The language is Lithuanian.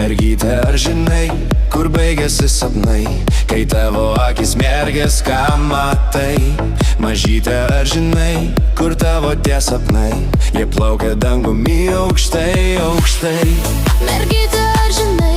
Mergytė, ar žinai, kur baigėsi sapnai, kai tavo akis mergės, ką matai? Mažytė, ar žinai, kur tavo tie sapnai, jie plaukia dangumi aukštai, aukštai? Mergytė, ar žinai,